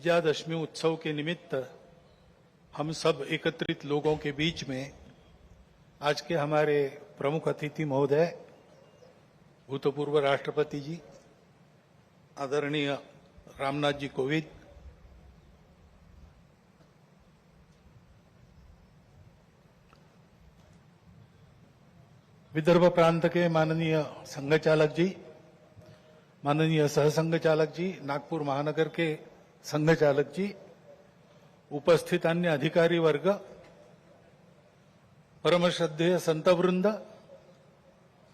विजयादशमी उत्सव के निमित्त हम सब एकत्रित लोगों के बीच में आज के हमारे प्रमुख अतिथि महोदय भूतपूर्व राष्ट्रपति जी आदरणीय रामनाथ जी कोविंद, विदर्भ प्रांत के माननीय संघ चालक जी, माननीय सहसंघ चालक जी, नागपुर महानगर के संघ चालक जी, उपस्थित अन्य अधिकारी वर्ग, परम श्रद्धेय संतवृंद,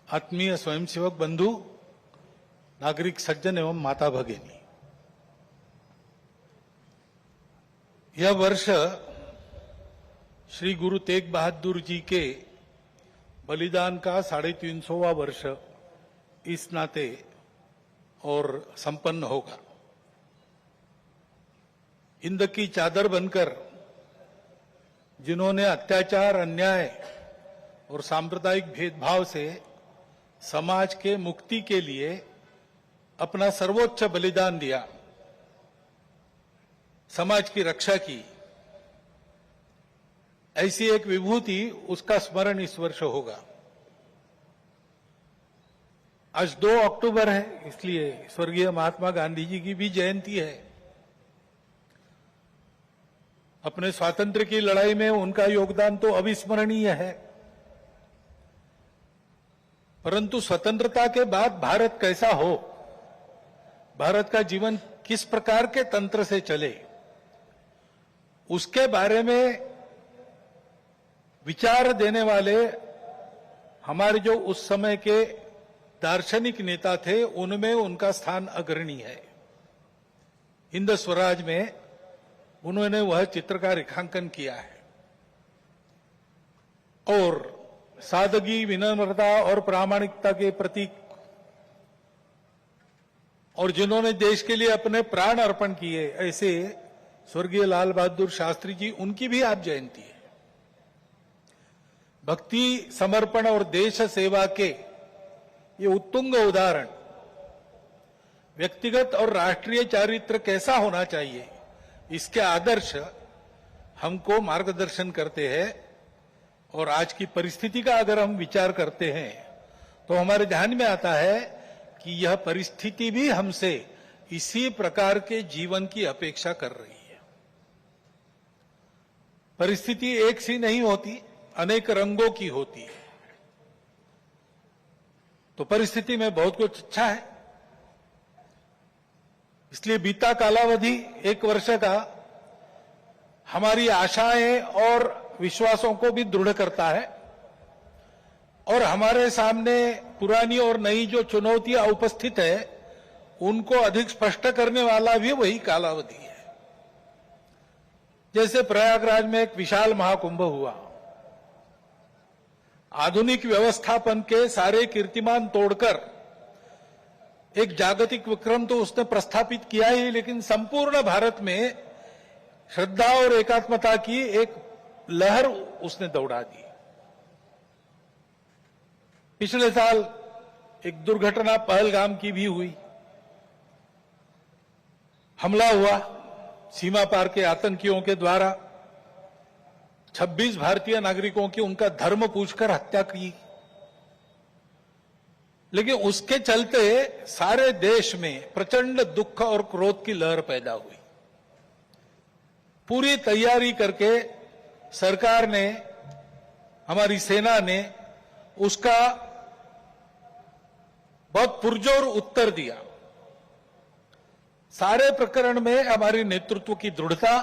आत्मीय स्वयंसेवक बंधु, नागरिक सज्जन एवं माता भगिनी, यह वर्ष श्री गुरु तेग बहादुर जी के बलिदान का 350वां वर्ष इस नाते और संपन्न होगा। हिंद की चादर बनकर जिन्होंने अत्याचार, अन्याय और सांप्रदायिक भेदभाव से समाज के मुक्ति के लिए अपना सर्वोच्च बलिदान दिया, समाज की रक्षा की, ऐसी एक विभूति, उसका स्मरण इस वर्ष होगा। आज 2 अक्टूबर है, इसलिए स्वर्गीय महात्मा गांधी जी की भी जयंती है। अपने स्वातंत्र्य की लड़ाई में उनका योगदान तो अविस्मरणीय है, परंतु स्वतंत्रता के बाद भारत कैसा हो, भारत का जीवन किस प्रकार के तंत्र से चले, उसके बारे में विचार देने वाले हमारे जो उस समय के दार्शनिक नेता थे, उनमें उनका स्थान अग्रणी है। हिंद स्वराज में उन्होंने वह चित्र का रेखांकन किया है और सादगी, विनम्रता और प्रामाणिकता के प्रतीक, और जिन्होंने देश के लिए अपने प्राण अर्पण किए, ऐसे स्वर्गीय लाल बहादुर शास्त्री जी, उनकी भी आज जयंती है। भक्ति, समर्पण और देश सेवा के ये उत्तुंग उदाहरण व्यक्तिगत और राष्ट्रीय चारित्र कैसा होना चाहिए, इसके आदर्श हमको मार्गदर्शन करते हैं। और आज की परिस्थिति का अगर हम विचार करते हैं तो हमारे ध्यान में आता है कि यह परिस्थिति भी हमसे इसी प्रकार के जीवन की अपेक्षा कर रही है। परिस्थिति एक सी नहीं होती, अनेक रंगों की होती है। तो परिस्थिति में बहुत कुछ अच्छा है, इसलिए बीता कालावधि 1 वर्ष का हमारी आशाएं और विश्वासों को भी दृढ़ करता है और हमारे सामने पुरानी और नई जो चुनौतियां उपस्थित है, उनको अधिक स्पष्ट करने वाला भी वही कालावधि है। जैसे प्रयागराज में एक विशाल महाकुंभ हुआ, आधुनिक व्यवस्थापन के सारे कीर्तिमान तोड़कर एक जागतिक विक्रम तो उसने प्रस्थापित किया ही, लेकिन संपूर्ण भारत में श्रद्धा और एकात्मता की एक लहर उसने दौड़ा दी। पिछले साल एक दुर्घटना पहलगाम की भी हुई, हमला हुआ सीमा पार के आतंकियों के द्वारा, 26 भारतीय नागरिकों की उनका धर्म पूछकर हत्या की। लेकिन उसके चलते सारे देश में प्रचंड दुख और क्रोध की लहर पैदा हुई। पूरी तैयारी करके सरकार ने, हमारी सेना ने उसका बहुत पुरजोर उत्तर दिया। सारे प्रकरण में हमारी नेतृत्व की दृढ़ता,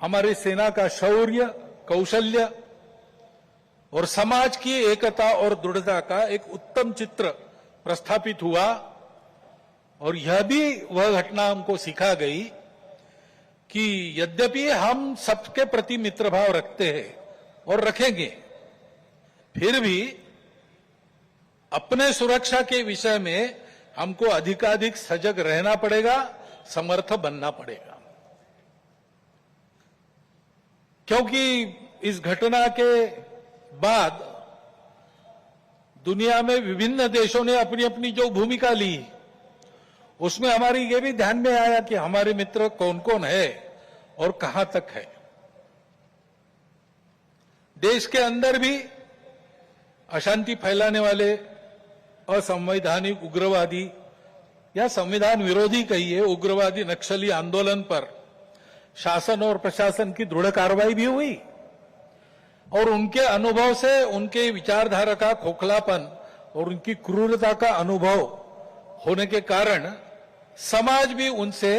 हमारी सेना का शौर्य, कौशल्य और समाज की एकता और दृढ़ता का एक उत्तम चित्र प्रस्थापित हुआ। और यह भी वह घटना हमको सिखा गई कि यद्यपि हम सबके प्रति मित्र भाव रखते हैं और रखेंगे, फिर भी अपने सुरक्षा के विषय में हमको अधिकाधिक सजग रहना पड़ेगा, समर्थ बनना पड़ेगा। क्योंकि इस घटना के बाद दुनिया में विभिन्न देशों ने अपनी अपनी जो भूमिका ली, उसमें हमारी ये भी ध्यान में आया कि हमारे मित्र कौन कौन है और कहां तक है। देश के अंदर भी अशांति फैलाने वाले असंवैधानिक उग्रवादी या संविधान विरोधी कहिए उग्रवादी नक्सली आंदोलन पर शासन और प्रशासन की दृढ़ कार्रवाई भी हुई और उनके अनुभव से उनके विचारधारा का खोखलापन और उनकी क्रूरता का अनुभव होने के कारण समाज भी उनसे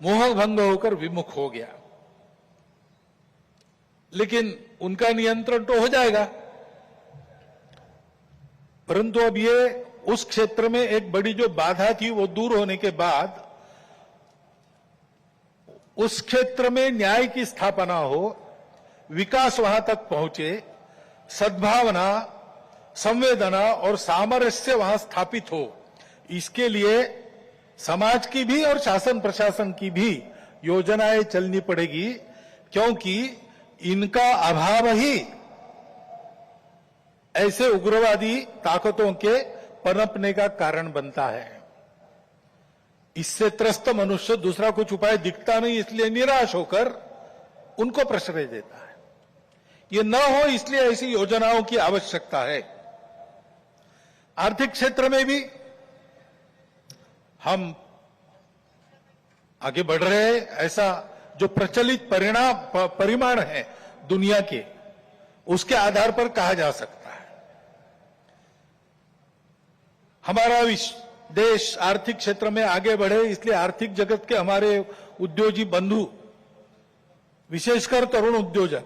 मोहभंग होकर विमुख हो गया। लेकिन उनका नियंत्रण तो हो जाएगा, परंतु अब ये उस क्षेत्र में एक बड़ी जो बाधा थी वो दूर होने के बाद उस क्षेत्र में न्याय की स्थापना हो, विकास वहां तक पहुंचे, सद्भावना, संवेदना और सामरस्य वहां स्थापित हो, इसके लिए समाज की भी और शासन प्रशासन की भी योजनाएं चलनी पड़ेगी, क्योंकि इनका अभाव ही ऐसे उग्रवादी ताकतों के पनपने का कारण बनता है। इससे त्रस्त मनुष्य दूसरा कुछ उपाय दिखता नहीं, इसलिए निराश होकर उनको प्रश्रय देता है। ये न हो इसलिए ऐसी योजनाओं की आवश्यकता है। आर्थिक क्षेत्र में भी हम आगे बढ़ रहे हैं। ऐसा जो प्रचलित परिमाण है दुनिया के, उसके आधार पर कहा जा सकता है हमारा देश आर्थिक क्षेत्र में आगे बढ़े, इसलिए आर्थिक जगत के हमारे उद्योगी बंधु, विशेषकर तरुण उद्योजक,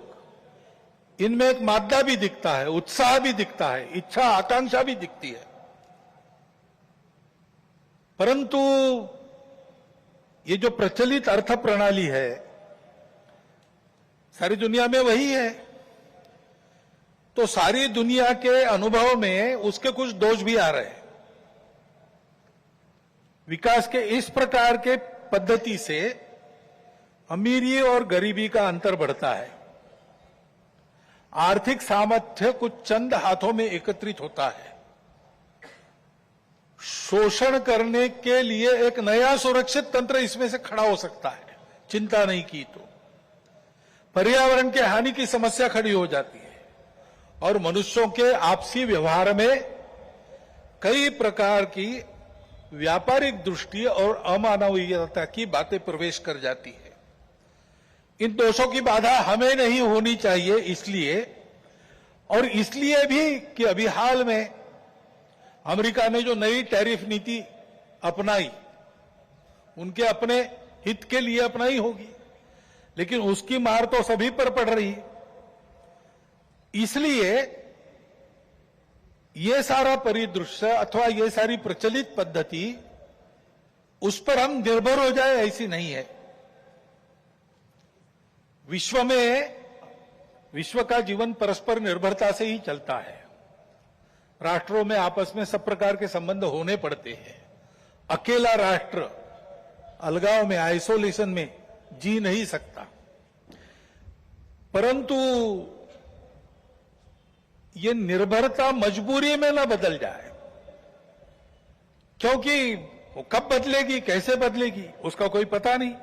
इनमें एक मादा भी दिखता है, उत्साह भी दिखता है, इच्छा आकांक्षा भी दिखती है। परंतु ये जो प्रचलित अर्थ प्रणाली है सारी दुनिया में वही है, तो सारी दुनिया के अनुभव में उसके कुछ दोष भी आ रहे हैं। विकास के इस प्रकार के पद्धति से अमीरी और गरीबी का अंतर बढ़ता है। आर्थिक सामर्थ्य कुछ चंद हाथों में एकत्रित होता है। शोषण करने के लिए एक नया सुरक्षित तंत्र इसमें से खड़ा हो सकता है, चिंता नहीं की तो। पर्यावरण के हानि की समस्या खड़ी हो जाती है और मनुष्यों के आपसी व्यवहार में कई प्रकार की व्यापारिक दृष्टि और अमानवीयता की बातें प्रवेश कर जाती है। इन दोषों की बाधा हमें नहीं होनी चाहिए, इसलिए भी कि अभी हाल में अमेरिका ने जो नई टैरिफ नीति अपनाई, उनके अपने हित के लिए अपनाई होगी, लेकिन उसकी मार तो सभी पर पड़ रही है। इसलिए ये सारा परिदृश्य अथवा ये सारी प्रचलित पद्धति उस पर हम निर्भर हो जाए ऐसी नहीं है। विश्व का जीवन परस्पर निर्भरता से ही चलता है। राष्ट्रों में आपस में सब प्रकार के संबंध होने पड़ते हैं। अकेला राष्ट्र अलगाव में, आइसोलेशन में जी नहीं सकता। परंतु ये निर्भरता मजबूरी में न बदल जाए, क्योंकि वो कब बदलेगी, कैसे बदलेगी, उसका कोई पता नहीं।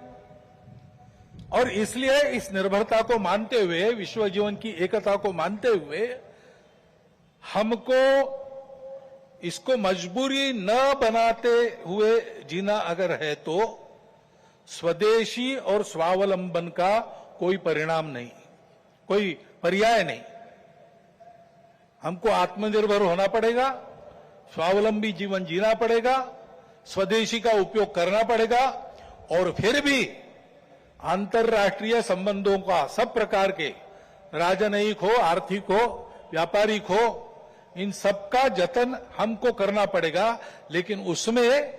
और इसलिए इस निर्भरता को मानते हुए, विश्व जीवन की एकता को मानते हुए, हमको इसको मजबूरी न बनाते हुए जीना अगर है तो स्वदेशी और स्वावलंबन का कोई परिणाम नहीं, कोई पर्याय नहीं। हमको आत्मनिर्भर होना पड़ेगा, स्वावलंबी जीवन जीना पड़ेगा, स्वदेशी का उपयोग करना पड़ेगा और फिर भी अंतर्राष्ट्रीय संबंधों का सब प्रकार के, राजनयिक हो, आर्थिक हो, व्यापारिक हो, इन सबका जतन हमको करना पड़ेगा। लेकिन उसमें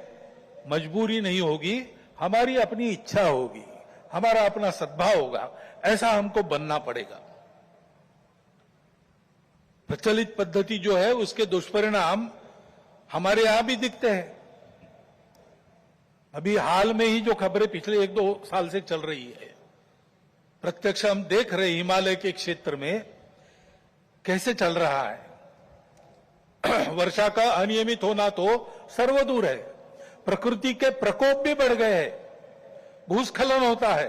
मजबूरी नहीं होगी, हमारी अपनी इच्छा होगी, हमारा अपना सद्भाव होगा, ऐसा हमको बनना पड़ेगा। प्रचलित पद्धति जो है उसके दुष्परिणाम हमारे यहां भी दिखते हैं। अभी हाल में ही जो खबरें पिछले 1-2 साल से चल रही है, प्रत्यक्ष हम देख रहे हिमालय के क्षेत्र में कैसे चल रहा है। वर्षा का अनियमित होना तो सर्वदूर है, प्रकृति के प्रकोप भी बढ़ गए हैं, भूस्खलन होता है,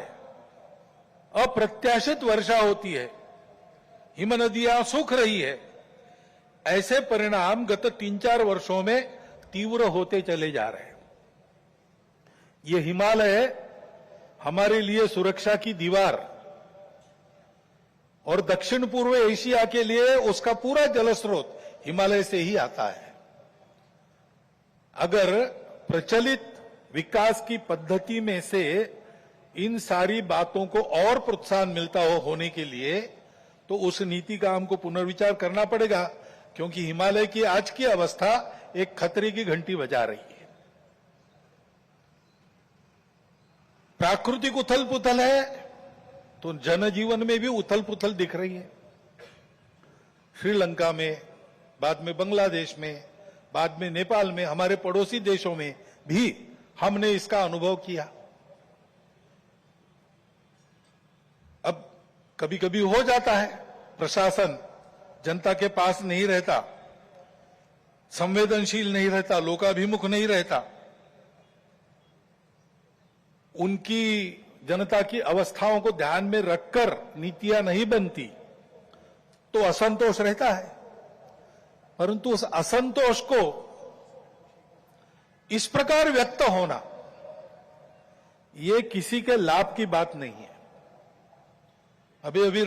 अप्रत्याशित वर्षा होती है, हिम नदियां सूख रही है। ऐसे परिणाम गत 3-4 वर्षों में तीव्र होते चले जा रहे हैं। ये हिमालय हमारे लिए सुरक्षा की दीवार और दक्षिण पूर्व एशिया के लिए उसका पूरा जलस्रोत हिमालय से ही आता है। अगर प्रचलित विकास की पद्धति में से इन सारी बातों को और प्रोत्साहन मिलता होने के लिए, तो उस नीति का हमको पुनर्विचार करना पड़ेगा, क्योंकि हिमालय की आज की अवस्था एक खतरे की घंटी बजा रही है। प्राकृतिक उथल पुथल है तो जनजीवन में भी उथल पुथल दिख रही है। श्रीलंका में, बाद में बांग्लादेश में, बाद में नेपाल में, हमारे पड़ोसी देशों में भी हमने इसका अनुभव किया। अब कभी कभी हो जाता है, प्रशासन जनता के पास नहीं रहता, संवेदनशील नहीं रहता, लोकाभिमुख नहीं रहता, उनकी जनता की अवस्थाओं को ध्यान में रखकर नीतियां नहीं बनती, तो असंतोष रहता है। परंतु उस असंतोष को इस प्रकार व्यक्त होना, ये किसी के लाभ की बात नहीं है। अभी अभी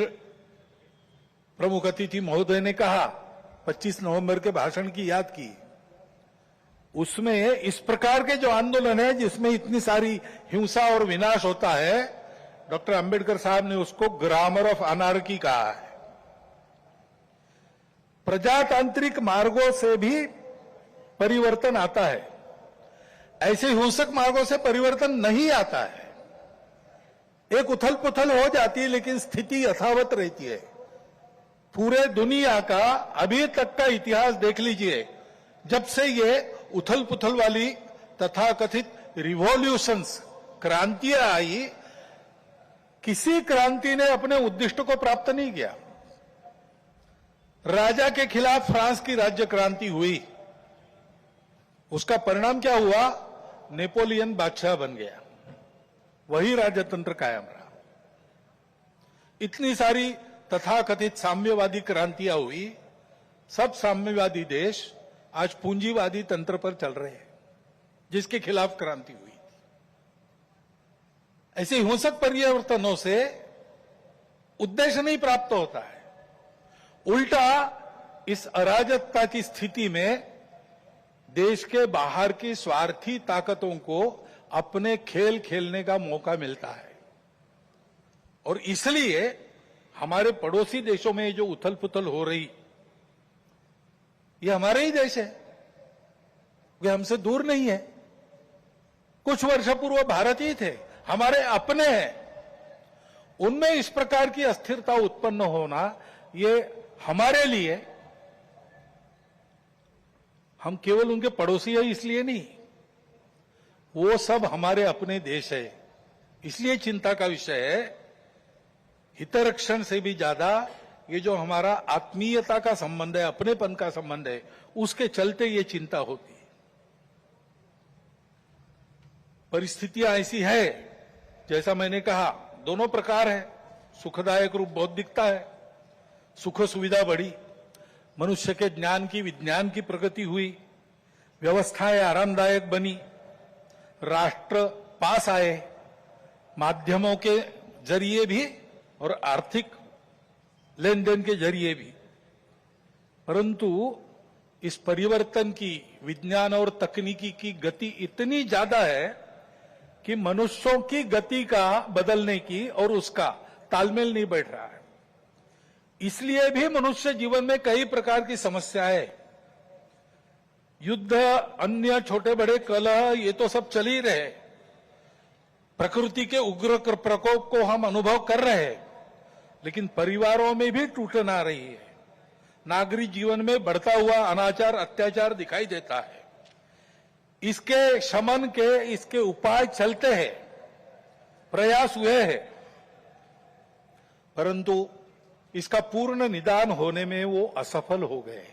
प्रमुख अतिथि महोदय ने कहा, 25 नवंबर के भाषण की याद की, उसमें इस प्रकार के जो आंदोलन है जिसमें इतनी सारी हिंसा और विनाश होता है, डॉक्टर अंबेडकर साहब ने उसको ग्रामर ऑफ अनार्की कहा है। प्रजातांत्रिक मार्गों से भी परिवर्तन आता है, ऐसे हिंसक मार्गों से परिवर्तन नहीं आता है। एक उथल पुथल हो जाती है, लेकिन स्थिति यथावत रहती है। पूरे दुनिया का अभी तक का इतिहास देख लीजिए, जब से ये उथल पुथल वाली तथाकथित रिवॉल्यूशंस, क्रांतियां आई, किसी क्रांति ने अपने उद्दिष्ट को प्राप्त नहीं किया। राजा के खिलाफ फ्रांस की राज्य क्रांति हुई, उसका परिणाम क्या हुआ? नेपोलियन बादशाह बन गया, वही राजतंत्र कायम रहा। इतनी सारी तथाकथित साम्यवादी क्रांतियां हुई, सब साम्यवादी देश आज पूंजीवादी तंत्र पर चल रहे हैं, जिसके खिलाफ क्रांति हुई। ऐसे हिंसक परिवर्तनों से उद्देश्य नहीं प्राप्त होता है, उल्टा इस अराजकता की स्थिति में देश के बाहर की स्वार्थी ताकतों को अपने खेल खेलने का मौका मिलता है। और इसलिए हमारे पड़ोसी देशों में जो उथल पुथल हो रही, ये हमारे ही देश है, वे हमसे दूर नहीं है। कुछ वर्ष पूर्व भारत ही थे, हमारे अपने हैं। उनमें इस प्रकार की अस्थिरता उत्पन्न होना, ये हमारे लिए, हम केवल उनके पड़ोसी हैं इसलिए नहीं, वो सब हमारे अपने देश है, इसलिए चिंता का विषय है। हितरक्षण से भी ज्यादा ये जो हमारा आत्मीयता का संबंध है, अपनेपन का संबंध है, उसके चलते ये चिंता होती है। परिस्थितियां ऐसी है, जैसा मैंने कहा, दोनों प्रकार है। सुखदायक रूप बहुत दिखता है, सुख सुविधा बढ़ी, मनुष्य के ज्ञान की, विज्ञान की प्रगति हुई, व्यवस्थाएं आरामदायक बनी, राष्ट्र पास आए, माध्यमों के जरिए भी और आर्थिक लेन देन के जरिए भी। परंतु इस परिवर्तन की, विज्ञान और तकनीकी की गति इतनी ज्यादा है कि मनुष्यों की गति का बदलने की और उसका तालमेल नहीं बैठ रहा है। इसलिए भी मनुष्य जीवन में कई प्रकार की समस्याएं, युद्ध, अन्य छोटे बड़े कलह, ये तो सब चल ही रहे। प्रकृति के उग्र प्रकोप को हम अनुभव कर रहे हैं, लेकिन परिवारों में भी टूटन आ रही है। नागरिक जीवन में बढ़ता हुआ अनाचार, अत्याचार दिखाई देता है। इसके शमन के, इसके उपाय चलते हैं, प्रयास हुए हैं, परंतु इसका पूर्ण निदान होने में वो असफल हो गए।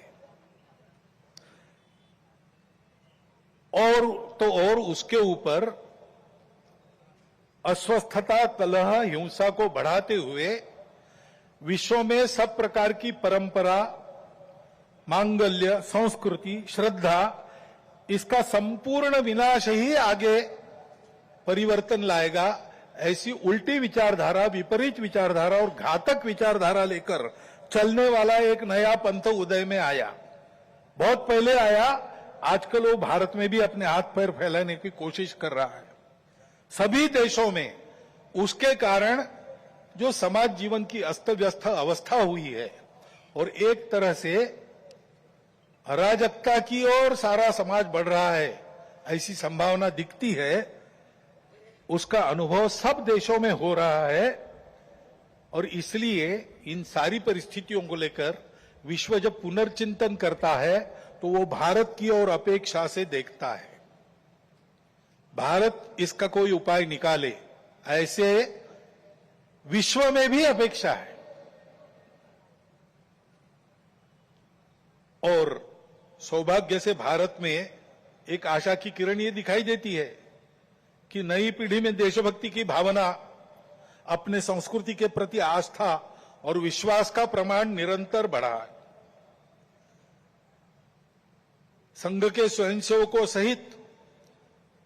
और उसके ऊपर अस्वस्थता, कलह, हिंसा को बढ़ाते हुए विश्व में सब प्रकार की परंपरा, मांगल्य, संस्कृति, श्रद्धा, इसका संपूर्ण विनाश ही आगे परिवर्तन लाएगा। ऐसी उल्टी विचारधारा, विपरीत विचारधारा और घातक विचारधारा लेकर चलने वाला एक नया पंथ उदय में आया। बहुत पहले आया, आजकल वो भारत में भी अपने हाथ पैर फैलाने की कोशिश कर रहा है सभी देशों में। उसके कारण जो समाज जीवन की अस्त व्यस्त अवस्था हुई है और एक तरह से अराजकता की ओर सारा समाज बढ़ रहा है, ऐसी संभावना दिखती है। उसका अनुभव सब देशों में हो रहा है और इसलिए इन सारी परिस्थितियों को लेकर विश्व जब पुनर्चिंतन करता है तो वो भारत की ओर अपेक्षा से देखता है। भारत इसका कोई उपाय निकाले, ऐसे विश्व में भी अपेक्षा है। और सौभाग्य से भारत में एक आशा की किरण ये दिखाई देती है कि नई पीढ़ी में देशभक्ति की भावना, अपने संस्कृति के प्रति आस्था और विश्वास का प्रमाण निरंतर बढ़ा है। संघ के स्वयंसेवकों सहित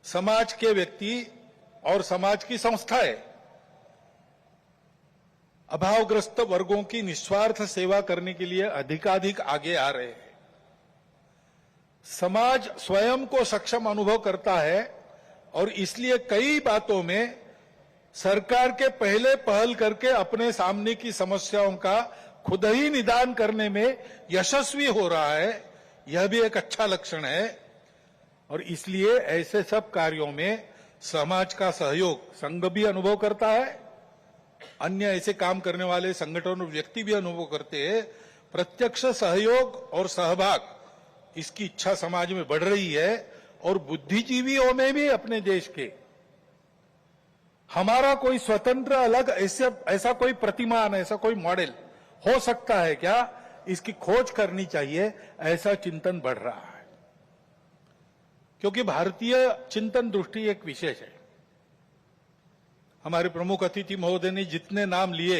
समाज के व्यक्ति और समाज की संस्थाएं अभावग्रस्त वर्गों की निस्वार्थ सेवा करने के लिए अधिकाधिक आगे आ रहे हैं। समाज स्वयं को सक्षम अनुभव करता है और इसलिए कई बातों में सरकार के पहले पहल करके अपने सामने की समस्याओं का खुद ही निदान करने में यशस्वी हो रहा है। यह भी एक अच्छा लक्षण है और इसलिए ऐसे सब कार्यों में समाज का सहयोग संघ भी अनुभव करता है, अन्य ऐसे काम करने वाले संगठन और व्यक्ति भी अनुभव करते हैं। प्रत्यक्ष सहयोग और सहभाग, इसकी इच्छा समाज में बढ़ रही है और बुद्धिजीवियों में भी अपने देश के हमारा कोई स्वतंत्र अलग ऐसा कोई प्रतिमान, ऐसा कोई मॉडल हो सकता है क्या, इसकी खोज करनी चाहिए, ऐसा चिंतन बढ़ रहा है। क्योंकि भारतीय चिंतन दृष्टि एक विशेष है। हमारे प्रमुख अतिथि महोदय ने जितने नाम लिए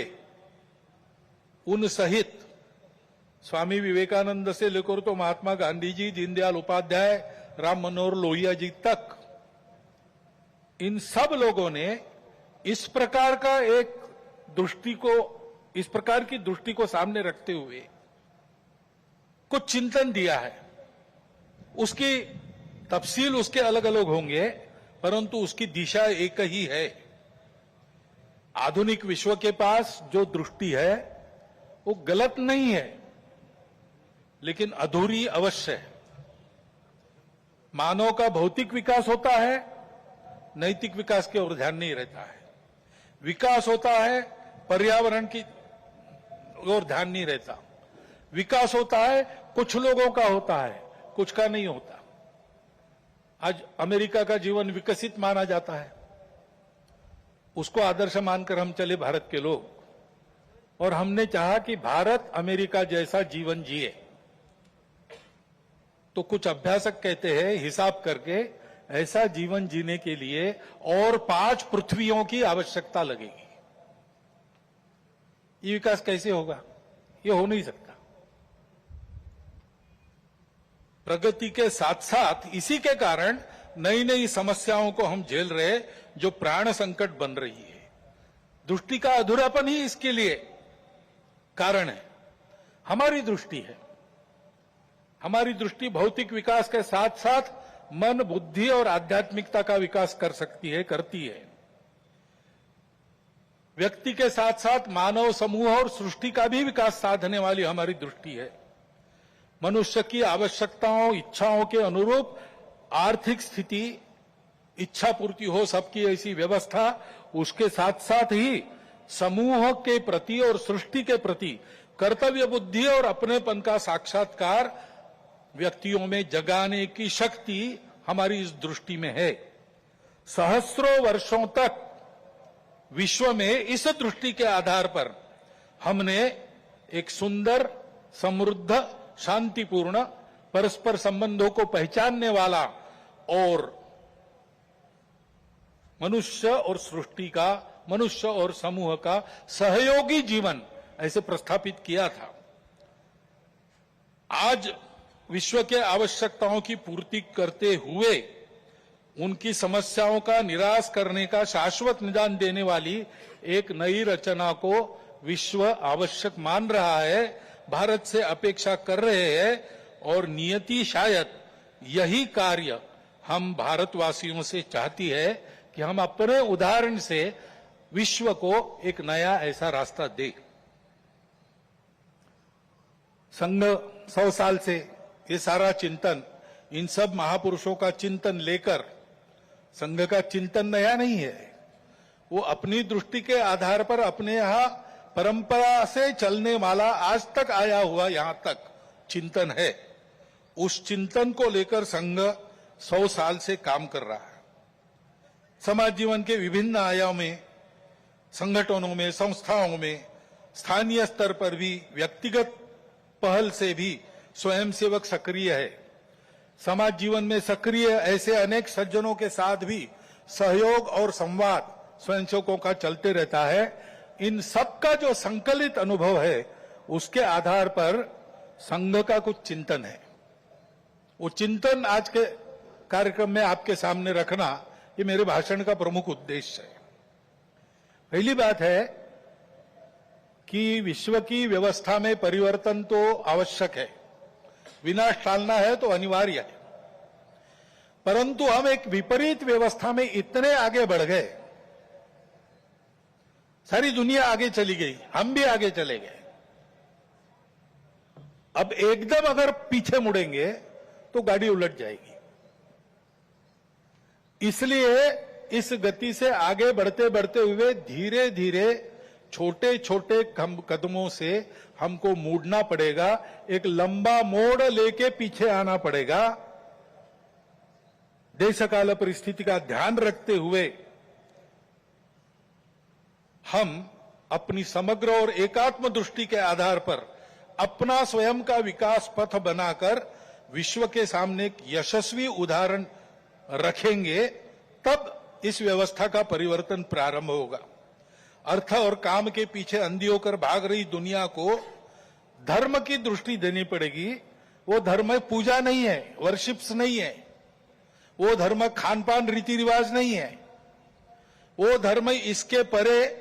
उन सहित स्वामी विवेकानंद से लेकर तो महात्मा गांधी जी, दीनदयाल उपाध्याय, राम मनोहर लोहिया जी तक, इन सब लोगों ने इस प्रकार की दृष्टि को सामने रखते हुए कुछ चिंतन दिया है। उसकी तफसील उसके अलग अलग होंगे, परंतु उसकी दिशा एक ही है। आधुनिक विश्व के पास जो दृष्टि है वो गलत नहीं है, लेकिन अधूरी अवश्य है। मानव का भौतिक विकास होता है, नैतिक विकास की ओर ध्यान नहीं रहता है। विकास होता है, पर्यावरण की ओर ध्यान नहीं रहता। विकास होता है, कुछ लोगों का होता है, कुछ का नहीं होता। आज अमेरिका का जीवन विकसित माना जाता है, उसको आदर्श मानकर हम चले भारत के लोग, और हमने चाहा कि भारत अमेरिका जैसा जीवन जिए। तो कुछ अभ्यासक कहते हैं, हिसाब करके ऐसा जीवन जीने के लिए और 5 पृथ्वियों की आवश्यकता लगेगी। ये विकास कैसे होगा? ये हो नहीं सकता। प्रगति के साथ साथ इसी के कारण नई नई समस्याओं को हम झेल रहे, जो प्राण संकट बन रही है। दृष्टि का अधूरापन ही इसके लिए कारण है। हमारी दृष्टि है, हमारी दृष्टि भौतिक विकास के साथ साथ मन, बुद्धि और आध्यात्मिकता का विकास कर सकती है, करती है। व्यक्ति के साथ साथ मानव समूह और सृष्टि का भी विकास साधने वाली हमारी दृष्टि है। मनुष्य की आवश्यकताओं, इच्छाओं के अनुरूप आर्थिक स्थिति, इच्छा पूर्ति हो सबकी, ऐसी व्यवस्था, उसके साथ साथ ही समूह के प्रति और सृष्टि के प्रति कर्तव्य बुद्धि और अपनेपन का साक्षात्कार व्यक्तियों में जगाने की शक्ति हमारी इस दृष्टि में है। सहस्रों वर्षों तक विश्व में इस दृष्टि के आधार पर हमने एक सुंदर, समृद्ध, शांतिपूर्ण, परस्पर संबंधों को पहचानने वाला और मनुष्य और सृष्टि का, मनुष्य और समूह का सहयोगी जीवन ऐसे प्रस्थापित किया था। आज विश्व के आवश्यकताओं की पूर्ति करते हुए उनकी समस्याओं का निराश करने का शाश्वत निदान देने वाली एक नई रचना को विश्व आवश्यक मान रहा है, भारत से अपेक्षा कर रहे हैं, और नियति शायद यही कार्य हम भारतवासियों से चाहती है कि हम अपने उदाहरण से विश्व को एक नया ऐसा रास्ता दें। संघ 100 साल से ये सारा चिंतन, इन सब महापुरुषों का चिंतन लेकर, संघ का चिंतन नया नहीं है, वो अपनी दृष्टि के आधार पर अपने यहां परंपरा से चलने वाला आज तक आया हुआ यहां तक चिंतन है। उस चिंतन को लेकर संघ 100 साल से काम कर रहा है। समाज जीवन के विभिन्न आयामों में, संगठनों में, संस्थाओं में, स्थानीय स्तर पर भी, व्यक्तिगत पहल से भी स्वयंसेवक सक्रिय है। समाज जीवन में सक्रिय ऐसे अनेक सज्जनों के साथ भी सहयोग और संवाद स्वयंसेवकों का चलते रहता है। इन सब का जो संकलित अनुभव है, उसके आधार पर संघ का कुछ चिंतन है। वो चिंतन आज के कार्यक्रम में आपके सामने रखना, ये मेरे भाषण का प्रमुख उद्देश्य है। पहली बात है कि विश्व की व्यवस्था में परिवर्तन तो आवश्यक है, विनाश टालना है तो अनिवार्य है, परंतु हम एक विपरीत व्यवस्था में इतने आगे बढ़ गए, सारी दुनिया आगे चली गई, हम भी आगे चले गए। अब एकदम अगर पीछे मुड़ेंगे तो गाड़ी उलट जाएगी। इसलिए इस गति से आगे बढ़ते बढ़ते हुए धीरे धीरे छोटे छोटे कदमों से हमको मुड़ना पड़ेगा, एक लंबा मोड़ लेके पीछे आना पड़ेगा। देश काल परिस्थिति का ध्यान रखते हुए हम अपनी समग्र और एकात्म दृष्टि के आधार पर अपना स्वयं का विकास पथ बनाकर विश्व के सामने एक यशस्वी उदाहरण रखेंगे, तब इस व्यवस्था का परिवर्तन प्रारंभ होगा। अर्थ और काम के पीछे अंधी होकर भाग रही दुनिया को धर्म की दृष्टि देनी पड़ेगी। वो धर्म पूजा नहीं है, वर्शिप्स नहीं है, वो धर्म खान पान रीति रिवाज नहीं है, वो धर्म इसके परे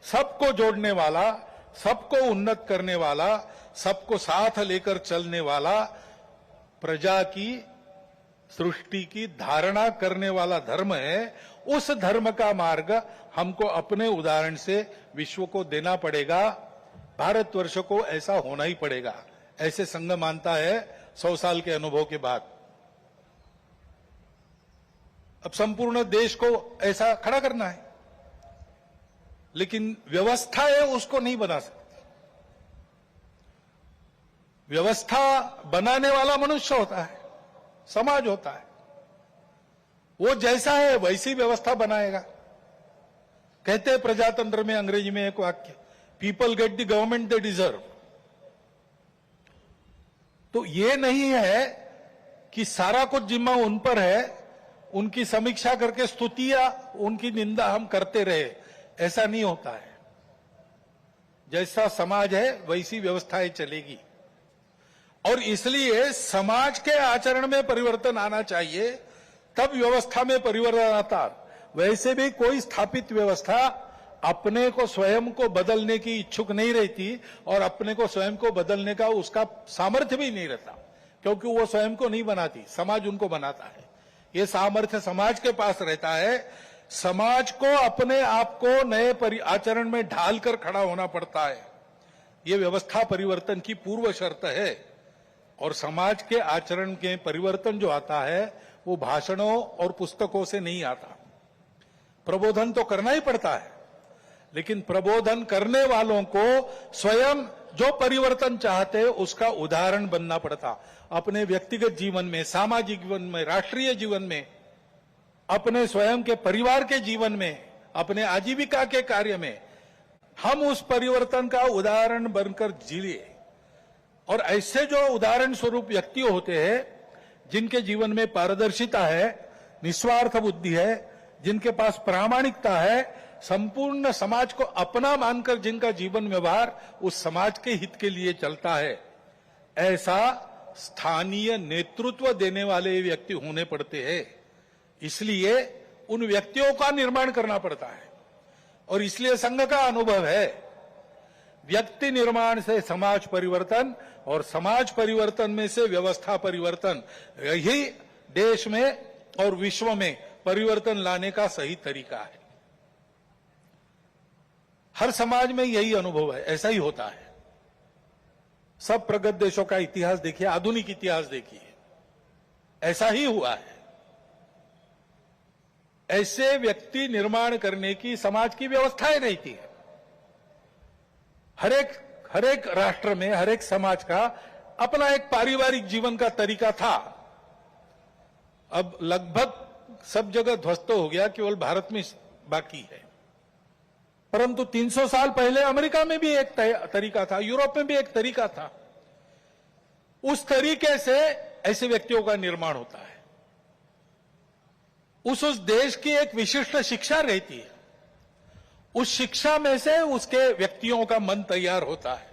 सबको जोड़ने वाला, सबको उन्नत करने वाला, सबको साथ लेकर चलने वाला, प्रजा की, सृष्टि की धारणा करने वाला धर्म है। उस धर्म का मार्ग हमको अपने उदाहरण से विश्व को देना पड़ेगा, भारतवर्ष को ऐसा होना ही पड़ेगा, ऐसे संघ मानता है 100 साल के अनुभव के बाद। अब संपूर्ण देश को ऐसा खड़ा करना है, लेकिन व्यवस्था है उसको नहीं बना सकते। व्यवस्था बनाने वाला मनुष्य होता है, समाज होता है, वो जैसा है वैसी व्यवस्था बनाएगा। कहते हैं प्रजातंत्र में अंग्रेजी में एक वाक्य, people get the government they deserve. तो ये नहीं है कि सारा कुछ जिम्मा उन पर है, उनकी समीक्षा करके स्तुतियां, उनकी निंदा हम करते रहे, ऐसा नहीं होता है। जैसा समाज है वैसी व्यवस्थाएं चलेगी, और इसलिए समाज के आचरण में परिवर्तन आना चाहिए, तब व्यवस्था में परिवर्तन आता। वैसे भी कोई स्थापित व्यवस्था अपने को स्वयं को बदलने की इच्छुक नहीं रहती, और अपने को स्वयं को बदलने का उसका सामर्थ्य भी नहीं रहता, क्योंकि वो स्वयं को नहीं बनाती, समाज उनको बनाता है। ये सामर्थ्य समाज के पास रहता है। समाज को अपने आप को नए आचरण में ढालकर खड़ा होना पड़ता है। ये व्यवस्था परिवर्तन की पूर्व शर्त है, और समाज के आचरण के परिवर्तन जो आता है वो भाषणों और पुस्तकों से नहीं आता। प्रबोधन तो करना ही पड़ता है, लेकिन प्रबोधन करने वालों को स्वयं जो परिवर्तन चाहते उसका उदाहरण बनना पड़ता। अपने व्यक्तिगत जीवन में, सामाजिक जीवन में, राष्ट्रीय जीवन में, अपने स्वयं के परिवार के जीवन में, अपने आजीविका के कार्य में हम उस परिवर्तन का उदाहरण बनकर जिए। और ऐसे जो उदाहरण स्वरूप व्यक्ति होते हैं, जिनके जीवन में पारदर्शिता है, निस्वार्थ बुद्धि है, जिनके पास प्रामाणिकता है, संपूर्ण समाज को अपना मानकर जिनका जीवन व्यवहार उस समाज के हित के लिए चलता है, ऐसा स्थानीय नेतृत्व देने वाले व्यक्ति होने पड़ते हैं। इसलिए उन व्यक्तियों का निर्माण करना पड़ता है और इसलिए संघ का अनुभव है, व्यक्ति निर्माण से समाज परिवर्तन और समाज परिवर्तन में से व्यवस्था परिवर्तन, यही देश में और विश्व में परिवर्तन लाने का सही तरीका है। हर समाज में यही अनुभव है, ऐसा ही होता है। सब प्रगत देशों का इतिहास देखिए, आधुनिक इतिहास देखिए, ऐसा ही हुआ है। ऐसे व्यक्ति निर्माण करने की समाज की व्यवस्थाएं रहती है। हर एक राष्ट्र में, हर एक समाज का अपना एक पारिवारिक जीवन का तरीका था। अब लगभग सब जगह ध्वस्त हो गया, केवल भारत में बाकी है। परंतु 300 साल पहले अमेरिका में भी एक तरीका था, यूरोप में भी एक तरीका था। उस तरीके से ऐसे व्यक्तियों का निर्माण होता है। उस देश की एक विशिष्ट शिक्षा रहती है, उस शिक्षा में से उसके व्यक्तियों का मन तैयार होता है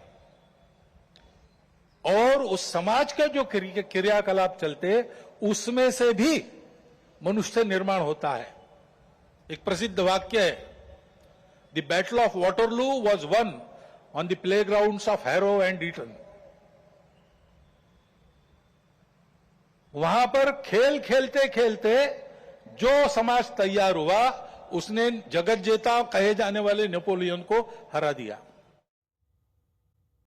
और उस समाज के जो क्रियाकलाप चलते उसमें से भी मनुष्य निर्माण होता है। एक प्रसिद्ध वाक्य है, the battle of Waterloo was won on the playgrounds of Harrow and Eton. वहां पर खेल खेलते खेलते जो समाज तैयार हुआ उसने जगत जेता कहे जाने वाले नेपोलियन को हरा दिया।